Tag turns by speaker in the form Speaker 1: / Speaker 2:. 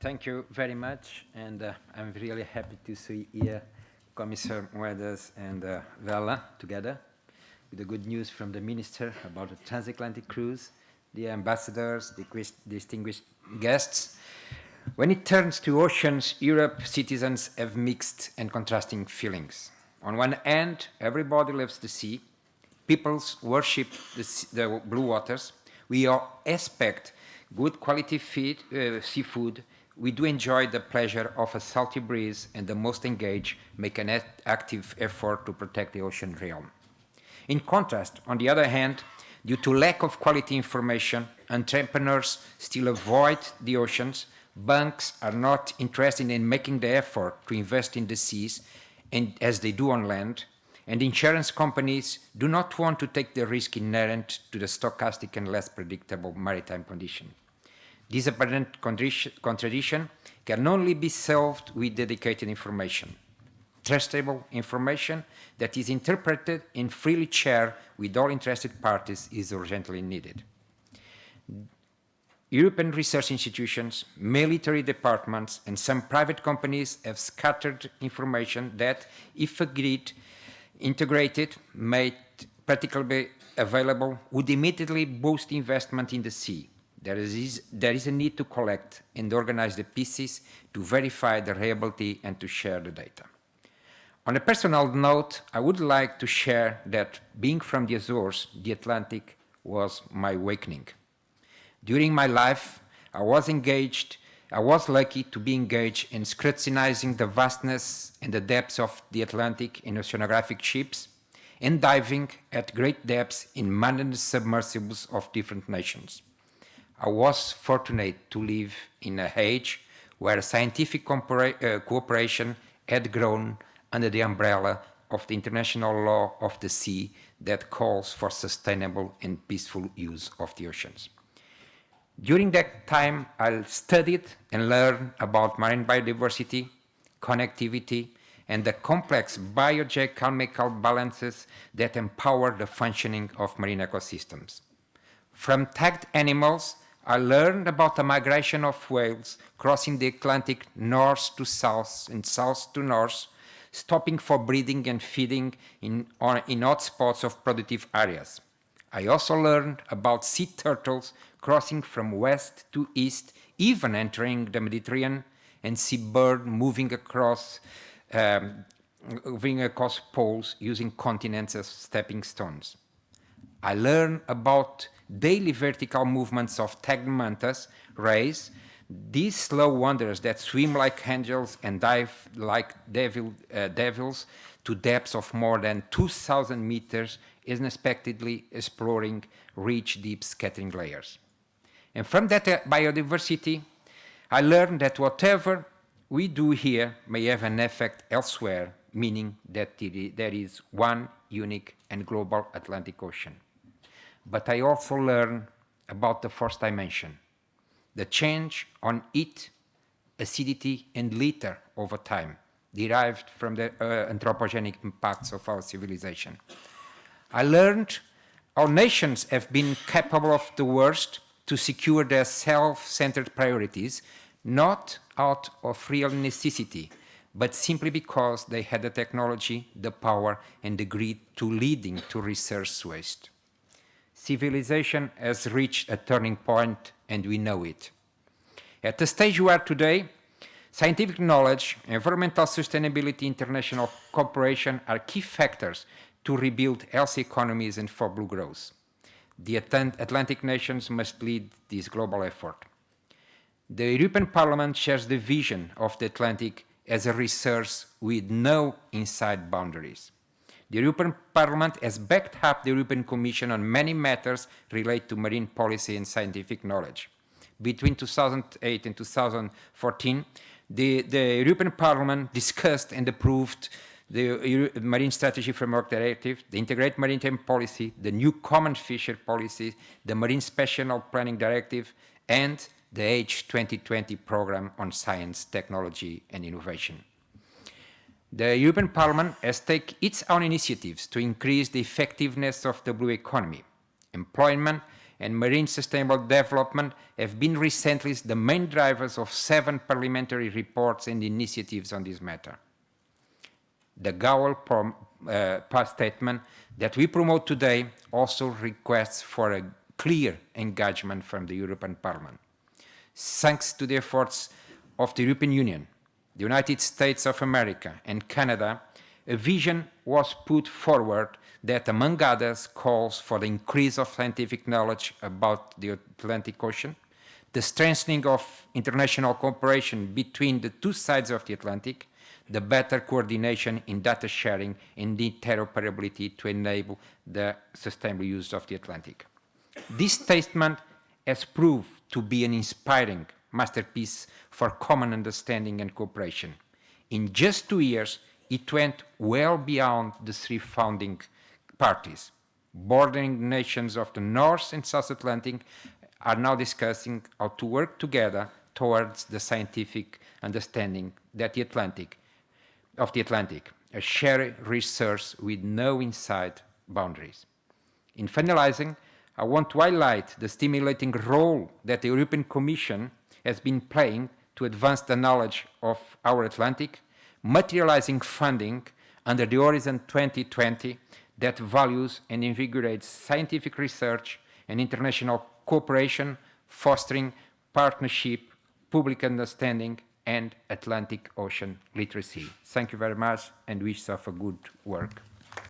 Speaker 1: Thank you very much, and I'm really happy to see here Commissar Moedas and Vela together with the good news from the Minister about the transatlantic cruise, the ambassadors, the distinguished guests. When it turns to oceans, Europe citizens have mixed and contrasting feelings. On one hand, everybody loves the sea. Peoples worship the blue waters. We all expect good quality seafood. We do enjoy the pleasure of a salty breeze, and the most engaged make an active effort to protect the ocean realm. In contrast, on the other hand, due to lack of quality information, entrepreneurs still avoid the oceans, banks are not interested in making the effort to invest in the seas, and as they do on land, and insurance companies do not want to take the risk inherent to the stochastic and less predictable maritime condition. This apparent contradiction can only be solved with dedicated information. Trustable information that is interpreted and freely shared with all interested parties is urgently needed. European research institutions, military departments, and some private companies have scattered information that, if agreed, integrated, made practically available, would immediately boost investment in the sea. There is a need to collect and organize the pieces to verify the reliability and to share the data. On a personal note, I would like to share that being from the Azores, the Atlantic was my awakening. During my life, I was lucky to be engaged in scrutinizing the vastness and the depths of the Atlantic in oceanographic ships and diving at great depths in manned submersibles of different nations. I was fortunate to live in an age where scientific cooperation had grown under the umbrella of the international law of the sea that calls for sustainable and peaceful use of the oceans. During that time, I studied and learned about marine biodiversity, connectivity, and the complex biogeochemical balances that empower the functioning of marine ecosystems. From tagged animals, I learned about the migration of whales crossing the Atlantic north to south and south to north, stopping for breeding and feeding in hotspots of productive areas. I also learned about sea turtles crossing from west to east, even entering the Mediterranean, and seabird moving across poles using continents as stepping stones. I learned about daily vertical movements of tagged mantas, rays, these slow wanderers that swim like angels and dive like devils to depths of more than 2,000 meters, unexpectedly exploring rich, deep scattering layers. And from that biodiversity, I learned that whatever we do here may have an effect elsewhere, meaning that there is one unique and global Atlantic Ocean. But I also learned about the fourth dimension, the change on heat, acidity, and litter over time, derived from the anthropogenic impacts of our civilization. I learned how nations have been capable of the worst to secure their self-centered priorities, not out of real necessity, but simply because they had the technology, the power, and the greed to leading to resource waste. Civilization has reached a turning point, and we know it. At the stage we are today, scientific knowledge, environmental sustainability, international cooperation are key factors to rebuild healthy economies and for blue growth. The Atlantic nations must lead this global effort. The European Parliament shares the vision of the Atlantic as a resource with no inside boundaries. The European Parliament has backed up the European Commission on many matters related to marine policy and scientific knowledge. Between 2008 and 2014, the European Parliament discussed and approved the Marine Strategy Framework Directive, the Integrated Maritime Policy, the new Common Fisheries Policy, the Marine Special Planning Directive, and the Age 2020 Programme on Science, Technology and Innovation. The European Parliament has taken its own initiatives to increase the effectiveness of the blue economy, employment and marine sustainable development have been recently the main drivers of 7 parliamentary reports and initiatives on this matter. The Gowel past statement that we promote today also requests for a clear engagement from the European Parliament. Thanks to the efforts of the European Union, the United States of America, and Canada, a vision was put forward that, among others, calls for the increase of scientific knowledge about the Atlantic Ocean, the strengthening of international cooperation between the two sides of the Atlantic, the better coordination in data sharing and interoperability to enable the sustainable use of the Atlantic. This statement has proved to be an inspiring masterpiece for common understanding and cooperation. In just 2 years, it went well beyond the 3 founding parties. Bordering nations of the North and South Atlantic are now discussing how to work together towards the scientific understanding that the Atlantic, a shared resource with no inside boundaries. In finalizing, I want to highlight the stimulating role that the European Commission has been playing to advance the knowledge of our Atlantic, materializing funding under the Horizon 2020 that values and invigorates scientific research and international cooperation, fostering partnership, public understanding, and Atlantic Ocean literacy. Thank you very much and wish you a good work.